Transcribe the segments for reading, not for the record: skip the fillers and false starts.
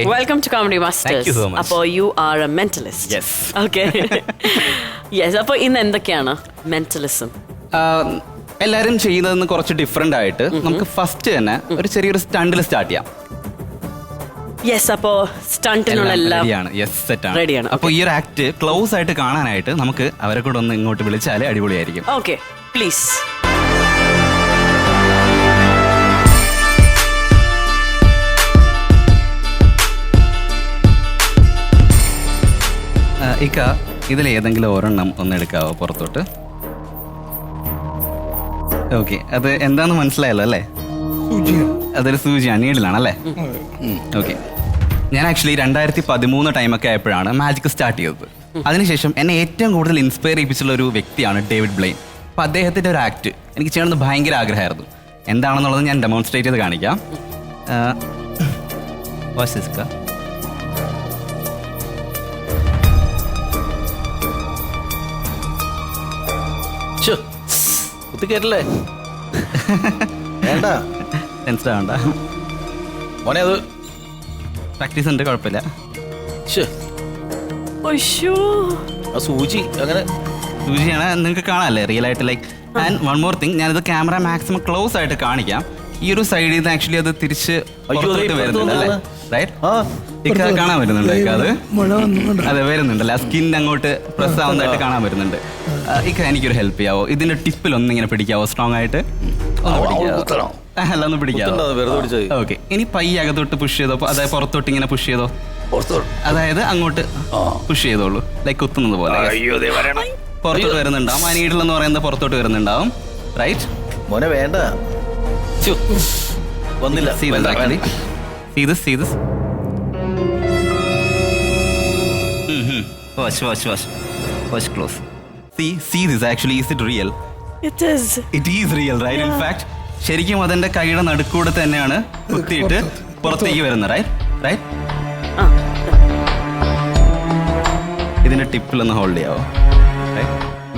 Welcome to Comedy Masters. Thank you so much. Appo you are a mentalist. Yes. Okay. Yes. Appo ഇന്ന് എന്തൊക്കെയാണ് mentalism? എല്ലാവരും ചെയ്യുന്നതെന്ന് കുറച്ച് different ആയിട്ട് നമുക്ക് ഫസ്റ്റ് തന്നെ ഒരു ചെറിയൊരു സ്റ്റണ്ടിൽ സ്റ്റാർട്ട് ചെയ്യാം. യെസ്. അപ്പോ സ്റ്റണ്ടിനുള്ള എല്ലാം റെഡിയാണ്. അപ്പോൾ ഈ ഒരു ആക്ട് ക്ലോസ് ആയിട്ട് കാണാനായിട്ട് നമുക്ക് അവരെ കൂടെ ഒന്ന് ഇങ്ങോട്ട് വിളിച്ചാലേ അടിപൊളിയായിരിക്കും. Okay, please. ഇക്ക ഇതിലേതെങ്കിലും ഒരെണ്ണം ഒന്ന് എടുക്കാവോ പുറത്തോട്ട്? ഓക്കെ, അത് എന്താന്ന് മനസ്സിലായല്ലോ അല്ലേ? അതൊരു സൂചിയാണ്, നീഡിലാണല്ലേ? ഓക്കെ. ഞാൻ ആക്ച്വലി 2013 ടൈമൊക്കെ ആയപ്പോഴാണ് മാജിക് സ്റ്റാർട്ട് ചെയ്തത്. അതിനുശേഷം എന്നെ ഏറ്റവും കൂടുതൽ ഇൻസ്പയർ ചെയ്യിപ്പിച്ചുള്ള ഒരു വ്യക്തിയാണ് ഡേവിഡ് ബ്ലെയിൻ. അപ്പോൾ അദ്ദേഹത്തിൻ്റെ ഒരു ആക്ട് എനിക്ക് ചെയ്യണമെന്ന് ഭയങ്കര ആഗ്രഹമായിരുന്നു. എന്താണെന്നുള്ളത് ഞാൻ ഡെമോൺസ്ട്രേറ്റ് ചെയ്ത് കാണിക്കാം. കേട്ടില്ലേ? വേണ്ട വേണ്ട മോനെ, അത് പ്രാക്ടീസ് ഉണ്ട്, കുഴപ്പമില്ല. സൂചി അങ്ങനെ സൂചിയാണ്, നിങ്ങൾക്ക് കാണാമല്ലേ റിയൽ ആയിട്ട്. Like and one more thing, ഞാനിത് ക്യാമറ മാക്സിമം ക്ലോസ് ആയിട്ട് കാണിക്കാം. ഈ ഒരു സൈഡിൽ നിന്ന് ആക്ച്വലി അത് തിരിച്ച് വരുന്നുണ്ടല്ലേ? റൈറ്റ്, കാണാൻ വരുന്നുണ്ട് അത്? അതെ, വരുന്നുണ്ടല്ലേ? ആ സ്കിൻ അങ്ങോട്ട് പ്രസ് ആവുന്നതായിട്ട് കാണാൻ വരുന്നുണ്ട്. ഇക്ക എനിക്കൊരു ഹെൽപ്പ് ചെയ്യാവോ? ഇതിന്റെ ടിപ്പിൽ ഒന്ന് ഇങ്ങനെ പിടിക്കാവോ? സ്ട്രോങ് ആയിട്ട് ഒന്ന് പിടിക്കാവോ? ഓക്കെ. ഇനി പയ്യെ അകത്തോട്ട് പുഷ് ചെയ്തോ, അതായത് പുറത്തോട്ട് ഇങ്ങനെ പുഷ് ചെയ്തോ, അതായത് അങ്ങോട്ട് പുഷ് ചെയ്തോളൂ, ലൈക്ക് കുത്തുന്നത് പോലെ. പുറത്തോട്ട് വരുന്നുണ്ടാവും, ആ നീഡിൽ എന്ന് പറയുന്നത് പുറത്തോട്ട് വരുന്നുണ്ടാവും. റൈറ്റ് മോനെ, വേണ്ട വന്നില്ല. Watch close. See this actually, is it real? It is real, right? In fact, ശരിക്കും അതെന്റെ കൈയുടെ നടുക്കൂടെ തന്നെയാണ് കുത്തിയിട്ട് പുറത്തേക്ക് വരുന്നത്. റൈറ്റ്. ഇതിന്റെ ടിപ്പിലൊന്ന് ഹോൾഡ് ചെയ്യാവോ?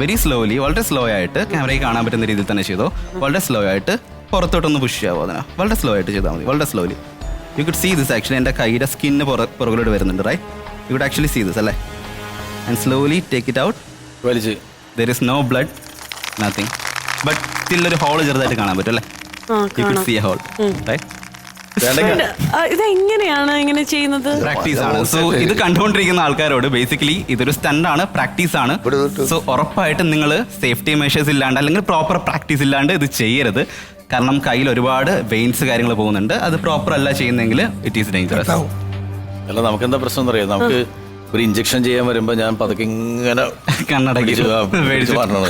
വെരി സ്ലോലി, വളരെ സ്ലോ ആയിട്ട് ക്യാമറയിൽ കാണാൻ പറ്റുന്ന രീതിയിൽ തന്നെ ചെയ്തോ. വളരെ സ്ലോ ആയിട്ട് പുറത്തോട്ടൊന്ന് പുഷ് ചെയ്യാവോ? അതിനാ വളരെ സ്ലോ ആയിട്ട് ചെയ്താൽ മതി, വളരെ slowly. You could see this actually, എൻ്റെ കൈയുടെ സ്കിന്ന് പുറകിലോട്ട് വരുന്നുണ്ട്. Right, you could actually see this അല്ലേ? And slowly take it out. വലിച്ച്. There is no blood, nothing, but still ഒരു ഹോൾ ചെറുതായിട്ട് കാണാൻ പറ്റും അല്ലേ? You could see a hole. Right. ഇതെങ്ങനെയാണ് ഇങ്ങനെ ചെയ്യുന്നത്? പ്രാക്ടീസ് ആണ്. സോ ഇത് കണ്ടുകൊണ്ടിരിക്കുന്ന ആൾക്കാരോട് ബേസിക്കലി ഇതൊരു സ്റ്റണ്ട് ആണ്, പ്രാക്ടീസ് ആണ്. സോ ഉറപ്പായിട്ടും നിങ്ങൾ സേഫ്റ്റി മെഷേഴ്സ് ഇല്ലാണ്ട് അല്ലെങ്കിൽ പ്രോപ്പർ പ്രാക്ടീസ് ഇല്ലാണ്ട് ഇത് ചെയ്യരുത്. കാരണം കയ്യിൽ ഒരുപാട് വെയിൻസ് കാര്യങ്ങൾ പോകുന്നുണ്ട്. അത് പ്രോപ്പർ അല്ല ചെയ്യുന്നെങ്കിൽ ഇറ്റ് ഈസ് ഡേഞ്ചറസ്. അല്ല, നമുക്ക് എന്താ പ്രശ്നം എന്നറിയാം? നമുക്ക് ഒരു ഇഞ്ചക്ഷൻ ചെയ്യാൻ വരുമ്പോ ഞാൻ പതുക്കെ ഇങ്ങനെ കണ്ണടക്കി പറഞ്ഞത്.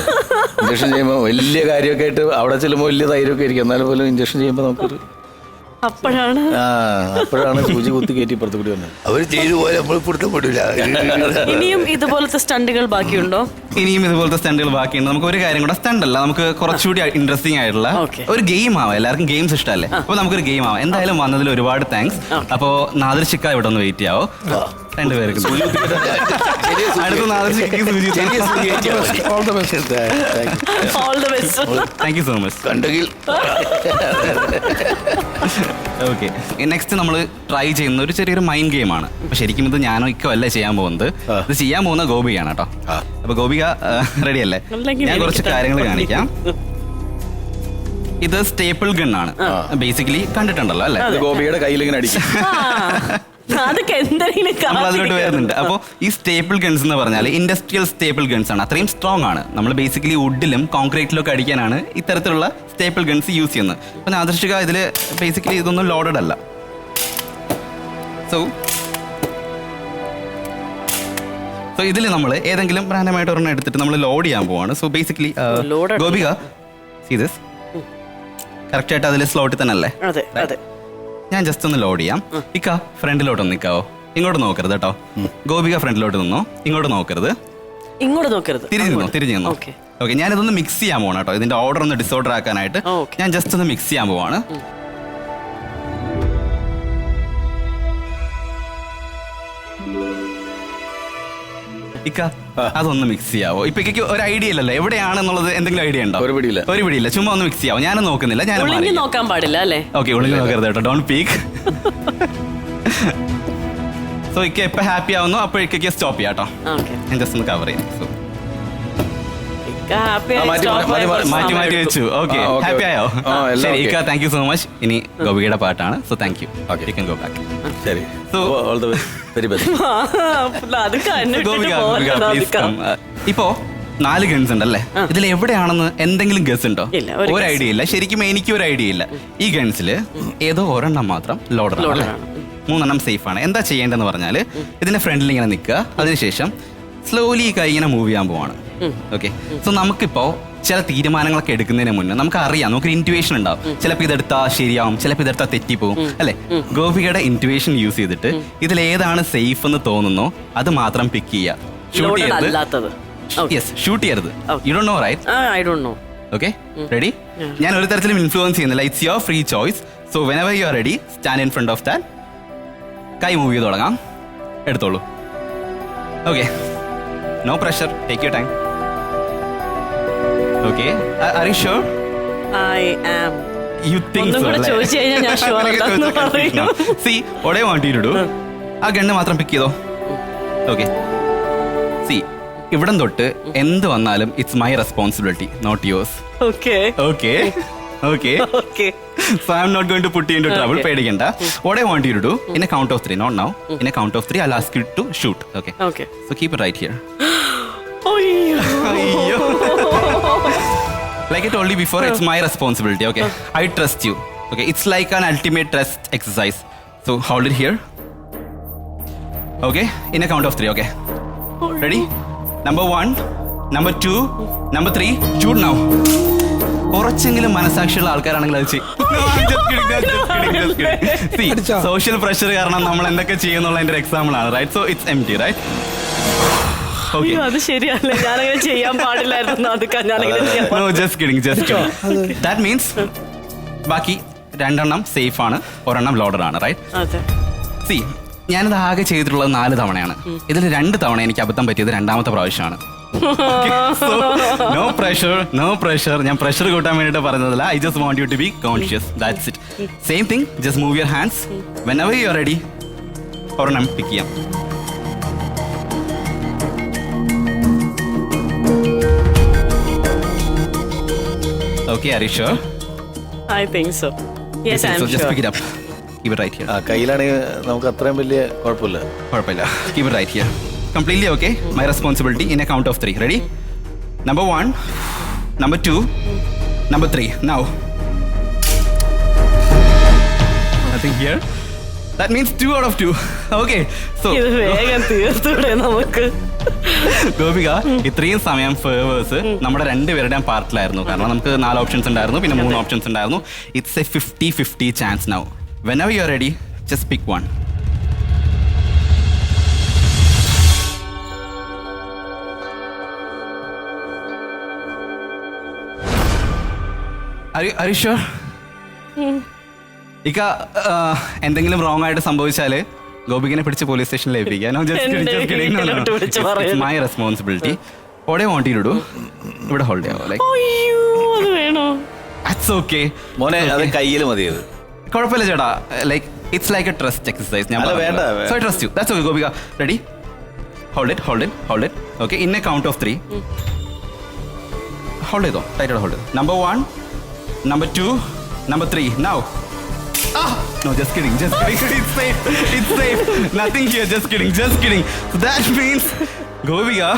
ഇഞ്ചക്ഷൻ ചെയ്യുമ്പോൾ വലിയ കാര്യമൊക്കെ ആയിട്ട് അവിടെ ചെല്ലുമ്പോൾ വലിയ ധൈര്യമൊക്കെ ആയിരിക്കും. എന്നാലും പോലും ഇഞ്ചക്ഷൻ ചെയ്യുമ്പോൾ നമുക്കൊരു അപ്പോഴാണ് സൂചി കുത്തി കയറ്റി പുറത്തു കൂടി വന്നത്. അവർ ചെയ്തു പോലെ നമ്മൾ പൊരുത്തപ്പെടില്ല. ഇനിയും ഇതുപോലത്തെ സ്റ്റണ്ടുകൾ ബാക്കിയുണ്ടോ? ഇനിയും ഇതുപോലത്തെ സ്റ്റണ്ടുകൾ ബാക്കിയുണ്ട്. നമുക്ക് ഒരു കാര്യം കൂടെ, സ്റ്റണ്ട് അല്ല, നമുക്ക് കുറച്ചുകൂടി ഇൻട്രസ്റ്റിംഗ് ആയിട്ടുള്ള ഒരു ഗെയിം ആവാം. എല്ലാവർക്കും ഗെയിംസ് ഇഷ്ടമല്ലേ? അപ്പൊ നമുക്കൊരു ഗെയിം ആവാം. എന്തായാലും വന്നതിൽ ഒരുപാട് താങ്ക്സ്. അപ്പോ നാദിർ ചിക്ക ഇവിടെ ഒന്ന് വെയിറ്റ് ചെയ്യാവോ? രണ്ടുപേർക്ക് അടുത്ത നാദിർ ചിക്കയ്ക്ക് താങ്ക് യു സോ മച്ച്. കണ്ടെങ്കിൽ ഓക്കെ. നെക്സ്റ്റ് നമ്മൾ ട്രൈ ചെയ്യുന്ന ഒരു ചെറിയൊരു മൈൻഡ് ഗെയിമാണ്. അപ്പൊ ശരിക്കും ഇത് ഞാനോ ഇക്കോ അല്ല ചെയ്യാൻ പോകുന്നത്, ഇത് ചെയ്യാൻ പോകുന്ന ഗോപികയാണ് കേട്ടോ. അപ്പൊ ഗോപിക റെഡി അല്ലേ? ഞാൻ കുറച്ച് കാര്യങ്ങൾ കാണിക്കാം. ഇത് സ്റ്റേപ്പിൾ ഗൺ ആണ്. ബേസിക്കലി കണ്ടിട്ടുണ്ടല്ലോ അല്ലേ? ഗോപിയുടെ കയ്യിൽ ഇങ്ങനെ അടിക്കും. നമ്മൾ അതിലോട്ട് വരുന്നുണ്ട്. അപ്പോൾ ഈ സ്റ്റേപ്പിൾ ഗൺസ് എന്ന് പറഞ്ഞാൽ ഇൻഡസ്ട്രിയൽ സ്റ്റേപ്പിൾ ഗൺസ് ആണ്. അത്രയും സ്ട്രോങ് ആണ്. നമ്മൾ ബേസിക്കലി വുഡിലും കോൺക്രീറ്റിലും ഒക്കെ അടിക്കാനാണ് ഇത്തരത്തിലുള്ള സ്റ്റേപ്പിൾ ഗൺസ് യൂസ് ചെയ്യുന്നത്. അപ്പം ആദർശിക ഇതിൽ ബേസിക്കലി ഇതൊന്നും ലോഡഡ് അല്ല. സോ ഇതിൽ നമ്മൾ ഏതെങ്കിലും റാൻഡമായിട്ട് ഒരെണ്ണം എടുത്തിട്ട് നമ്മൾ ലോഡ് ചെയ്യാൻ പോവാണ്. So basically Gopika see this, correct ആയിട്ട് അതിൽ സ്ലോട്ടിൽ തന്നെ അല്ലേ? ഞാൻ ജസ്റ്റ് ഒന്ന് ലോഡ് ചെയ്യാം. ഇക്ക ഫ്രണ്ടിലോട്ട് നിൽക്കാവോ? ഇങ്ങോട്ട് നോക്കരുത് കേട്ടോ. ഗോപിക ഫ്രണ്ടിലോട്ട് നിന്നോ, ഇങ്ങോട്ട് നോക്കരുത്. തിരിഞ്ഞു നിന്നോ. ഓക്കെ, ഞാനിതൊന്ന് മിക്സ് ചെയ്യാൻ പോവാണ് കേട്ടോ. ഇതിന്റെ ഓർഡർ ഒന്ന് ഡിസോർഡർ ആക്കാനായിട്ട് ഞാൻ ജസ്റ്റ് ഒന്ന് മിക്സ് ചെയ്യാൻ പോവാണ്. ഇക്ക അതൊന്ന് മിക്സ് ചെയ്യാവോ? ഇപ്പൊ ഒരു ഐഡിയ ഇല്ലല്ലോ എവിടെയാണെന്നുള്ളത്. എന്തെങ്കിലും ഐഡിയ ഉണ്ടോ? ഒരു പിടിയില്ല. ചുമ്മാ ഒന്ന് മിക്സ് ചെയ്യാവോ? ഞാനും നോക്കുന്നില്ല. ഞാൻ നോക്കാൻ പാടില്ല അല്ലേ? ഓക്കെ, ഒളിഞ്ഞു നോക്കരുത് കേട്ടോ. Don't peak. സോ ഇക്ക എപ്പോൾ ഹാപ്പി ആവുന്നു അപ്പോൾ ഇക്കയ്ക്ക് സ്റ്റോപ്പ് ചെയ്യാം കേട്ടോ. ഓക്കെ. ഞാൻ ജസ്റ്റ് ഒന്ന് കവർ ചെയ്യാം. സോ മാറ്റി വെച്ചു. ഓക്കെ, ഹാപ്പി ആയോ? ശരി ഇക്ക, താങ്ക് യു സോ മച്ച്. ഇനി ഗോപികയുടെ പാട്ടാണ്. So thank you. You can go back. ശരി. So all the very best. Please come. ഇപ്പോ 4 ഗൺസ് ഉണ്ടല്ലേ, ഇതിൽ എവിടെയാണെന്ന് എന്തെങ്കിലും ഗസ് ഉണ്ടോ? ഇല്ല, ഒരു ഒരു ഐഡിയ ഇല്ല. ശരിക്കും എനിക്ക് ഒരു ഐഡിയ ഇല്ല. ഈ ഗൺസിൽ ഏതോ ഒരെണ്ണം മാത്രം ലോഡർ ആണ്, 3 സേഫ് ആണ്. എന്താ ചെയ്യേണ്ടതെന്ന് പറഞ്ഞാൽ ഇതിന്റെ ഫ്രണ്ടിൽ ഇങ്ങനെ നിൽക്കുക, അതിനുശേഷം സ്ലോലി കൈ ഇങ്ങനെ മൂവ് ചെയ്യാൻ പോവാണ്. ഓക്കെ. സോ നമുക്കിപ്പോ ചില തീരുമാനങ്ങളൊക്കെ എടുക്കുന്നതിന് മുന്നേ നമുക്ക് അറിയാം, നമുക്ക് ഇൻറ്റുവേഷൻ ഉണ്ടാവും. ചിലപ്പോൾ ഇതെടുത്താൽ ശരിയാവും, ചിലപ്പോൾ ഇതെടുത്താൽ തെറ്റിപ്പോവും അല്ലെ. ഗോപികയുടെ ഇൻറ്റുവേഷൻ യൂസ് ചെയ്തിട്ട് ഇതിൽ ഏതാണ് സേഫ് എന്ന് തോന്നുന്നോ അത് മാത്രം പിക്ക് ചെയ്യുക. ഷൂട്ട് ചെയ്യരുത്. യെസ്, ഷൂട്ട് ചെയ്യരുത്. You don't know right? I don't know. Okay, ready? ഞാൻ ഒരു തരത്തിലും ഇൻഫ്ലുവൻസ് ചെയ്യുന്നില്ല. It's your free choice. So whenever you are ready, stand in front of that. കൈ മൂവ് ചെയ്ത് തുടങ്ങാം. എടുത്തോളൂ. Okay, no pressure, take your time. Okay, are you sure? I am. You think so, ഒന്നും കൂടെ ചോദിച്ചു കഴിഞ്ഞാൽ ഞാൻ sure അല്ലെന്ന് പറയും. See, what I want you to do, ആ ഗണ്ണ് മാത്രം പിക്ക് ചെയ്തോ. ഓക്കെ. See, ഇവിടം തൊട്ട് എന്ത് വന്നാലും it's my responsibility, not yours. Okay. Okay. Okay. Okay. So I'm not going to put you into trouble. പേടിക്കണ്ട. What I want you to do, in a count of 3, not now. In a count of 3, I'll ask you to shoot. Okay. Okay. So keep it right here. അയ്യോ. Like I told you before, it's my responsibility. Okay. I trust you. Okay. It's like an ultimate trust exercise. So hold it here. Okay. In a count of 3. Okay. Ready? Number 1, number 2, number 3. Shoot now. കുറച്ചെങ്കിലും മനസാക്ഷിയുള്ള ആൾക്കാരാണെങ്കിൽ അത് ചെയ്യും. Social pressure കാരണം നമ്മൾ എന്തൊക്കെ ചെയ്യുന്നുള്ളതിന്റെ example ആണ്. Right? So it's empty. Right? അയ്യോ, അത് ശരിയല്ലേ, ഞാനങ്ങനെ ചെയ്യാൻ പാടില്ലായിരുന്നു. No, just kidding. That means ബാക്കി 2 സേഫ് ആണ്, 1 ലോഡർ ആണ്. റൈറ്റ്? അതെ. സി, ഞാനിത് ആകെ ചെയ്തിട്ടുള്ളത് 4 തവണയാണ്. ഇതിൽ 2 തവണ എനിക്ക് അബദ്ധം പറ്റിയത് 2ാമത്തെ പ്രാവശ്യമാണ്. No pressure. ഞാൻ പ്രഷർ കൂട്ടാൻ വേണ്ടിയിട്ട് പറഞ്ഞതല്ല. I just want you to be conscious. That's it. Same thing, just move your hands. Whenever you are ready, 1 pick ചെയ്യാം. Okay, are you sure? I think so. Yes, I am so just sure. pick it up. Keep it right here. കയ്യിലാണെങ്കിൽ നമുക്ക് അത്രയും വലിയ കുഴപ്പമില്ല. കുഴപ്പമില്ല. Keep it right here. Completely okay. My responsibility. In a count of 3. Ready? Number 1, number 2, number 3. Now. Nothing here. That means 2 out of 2. Okay. So. ഇത് വേഗം തീർത്തൂടെ നമുക്ക്? ഗോപിക, ഇത്രയും സമയം ഫേവേഴ്സ് നമ്മുടെ 2 പേരുടെയും പാർട്ടിലായിരുന്നു. കാരണം നമുക്ക് 4 ഓപ്ഷൻസ് ഉണ്ടായിരുന്നു, പിന്നെ 3 ഓപ്ഷൻസ് ഉണ്ടായിരുന്നു. It's A 50-50 chance now. Whenever you are ready, just pick 1. Are you sure? ഇക്ക, എന്തെങ്കിലും റോങ് ആയിട്ട് സംഭവിച്ചാല് ഗോപികനെ പിടിച്ച് പോലീസ് സ്റ്റേഷനിൽ ഏൽപ്പിക്കാം. My responsibility. What I want you to do, ഇവിടെ ഹോൾഡ് ചെയ്യാവോ? ലൈക്ക് അത് വേണോ? ദാറ്റ്സ് ഓക്കെ മോനെ, അത് കയ്യിൽ മതിയത്. കുഴപ്പമില്ല ചേട്ടാ. Like it's like A trust exercise. ഞാൻ വേണ്ട. So I trust you. That's okay. Gopika, ready? Hold it. Okay. In A count of 3. Hold ചെയ്തോ, ടൈറ്റോടെ ഹോൾഡ് ചെയ്തോ. Number 1, number 2, number 3. Now. No, just kidding. It's safe. Nothing here. Just kidding. So that means, Govika,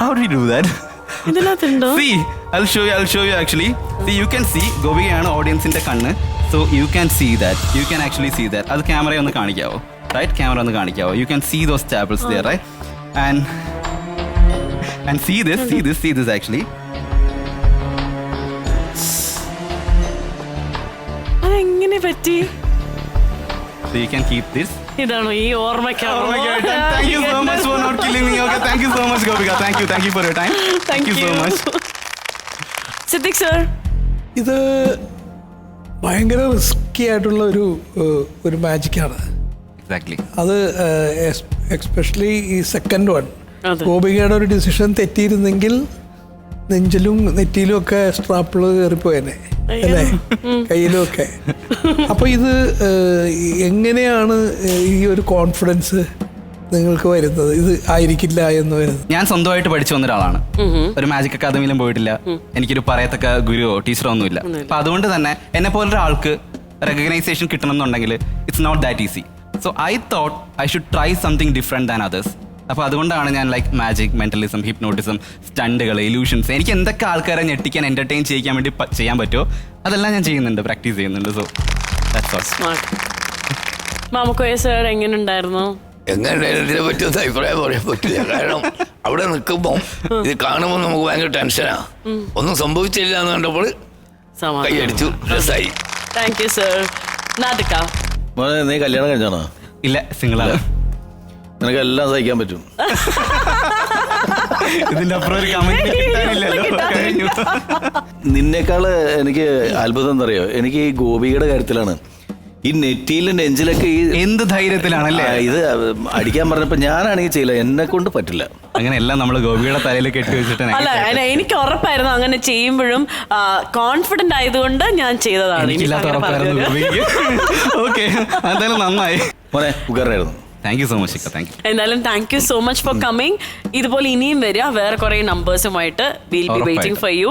how did you do that? ഇതിനകത്തുണ്ടോ? See, I'll show you actually. See, you can see Govika ആണ് ഓഡിയൻസിന്റെ കണ്ണ്. So you can see that. You can actually see that. അത് camera ഒന്ന് കാണിക്കാവോ? Right? Camera ഒന്ന് കാണിക്കാവോ? You can see those tables there, right? And see this actually. അതെങ്ങനെ പറ്റി? So you can keep this. ഇതാണോ ഈ ഓർമ്മയ്ക്കാണോ? Oh my God. Thank you so much for not killing me. Okay, thank you so much, Govika. Thank you for your time. Thank you so much. Siddique sir, ഇത് ഭയങ്കര risky ആയിട്ടുള്ള ഒരു മാജിക്കാണ്. Exactly. അത് especially ഈ second one, അതെ. ഗോപികയുടെ ഒരു decision തെറ്റിയിരുന്നെങ്കിൽ നെഞ്ചിലും നെറ്റിയിലും ഒക്കെ സ്ട്രാപ്പിള് കയറിപ്പോയനെ അല്ലേ, കയ്യിലും ഒക്കെ. അപ്പൊ ഇത് എങ്ങനെയാണ് ഈ ഒരു കോൺഫിഡൻസ് നിങ്ങൾക്ക് വരുന്നത്, ഇത് ആയിരിക്കില്ല എന്ന് വരുന്നത്? ഞാൻ സ്വന്തമായിട്ട് പഠിച്ചു വന്ന ഒരാളാണ്. ഒരു മാജിക് അക്കാദമിയിലും പോയിട്ടില്ല, എനിക്കൊരു പറയത്തക്ക ഗുരുവോ ടീച്ചറോ ഒന്നുമില്ല. അപ്പൊ അതുകൊണ്ട് തന്നെ എന്നെ പോലൊരാൾക്ക് റെക്കഗ്നൈസേഷൻ കിട്ടണമെന്നുണ്ടെങ്കിൽ it's not that easy. So I thought I should try something different than others. അപ്പോൾ അതുകൊണ്ടാണ് ഞാൻ ലൈക്ക് മാജിക്, മെന്റലിസം, ഹിപ്നോട്ടിസം, സ്റ്റണ്ടുകൾ, ഇലൂഷൻസ്, എനിക്ക് എന്തൊക്കെ ആൾക്കാരെ ഞെട്ടിക്കാൻ, എന്റർടൈൻ ചെയ്യിക്കാൻ വേണ്ടി ചെയ്യാൻ പറ്റുമോ അതെല്ലാം ഞാൻ ചെയ്യുന്നുണ്ട്, പ്രാക്ടീസ് ചെയ്യുന്നുണ്ട്. So that's all. Smart. Mamukkoya sir എങ്ങനെ ഉണ്ടായിരുന്നു? എങ്ങനെ ഇതിനെ പറ്റിയൊന്നും അഭിപ്രായം പറയാൻ പറ്റില്ല. കാരണം അവിടെ നിൽക്കുമ്പോൾ ഇത് കാണുമ്പോൾ നമുക്ക് ഭയങ്കര ടെൻഷനാ. ഒന്നും സംഭവിച്ചില്ല എന്ന് കണ്ടപ്പോൾ കൈയടിച്ചു, രസമായി. Thank you sir. നാട്ടിക്ക മോനെ, നീ കല്യാണം കഴിഞ്ഞാണോ? ഇല്ല, സിംഗിളാണ്. നിനക്ക് എല്ലാം സഹിക്കാൻ പറ്റും. ഇതിന്റെ അപ്പുറം ഒരു കമന്റ് കിട്ടാനില്ലല്ലോ. കഴിഞ്ഞു. നിന്നേക്കാള് എനിക്ക് അത്ഭുതം എന്തറിയോ, എനിക്ക് ഈ ഗോപിയുടെ കാര്യത്തിലാണ്. ഈ നെറ്റിയിലും നെഞ്ചിലൊക്കെ ഈ എന്ത് ധൈര്യത്തിലാണല്ലേ ഇത് അടിക്കാൻ പറഞ്ഞപ്പോ ഞാനാണെങ്കിൽ ചെയ്യില്ല, എന്നെ കൊണ്ട് പറ്റില്ല. അങ്ങനെ എല്ലാം നമ്മൾ ഗോപിയുടെ തലയിൽ കെട്ടി വെച്ചിട്ട് അല്ല, എനിക്ക് ഉറപ്പായിരുന്നു അങ്ങനെ ചെയ്യുമ്പോഴും കോൺഫിഡന്റ് ആയതുകൊണ്ട് ഞാൻ ചെയ്തതാണ്. എനിക്കില്ലാത്ത ഉറപ്പായിരുന്നു ഗോപിക്ക്. ഓക്കെ, എന്തായാലും നന്നായി. മോനെ ഉപകാരമായിരുന്നു. Thank you so much. Thank you. എന്തായാലും thank you so much for coming. ഇതുപോലെ ഇനിയും വരിക, വേറെ കുറെ നമ്പേഴ്സുമായിട്ട്. Will be waiting for U.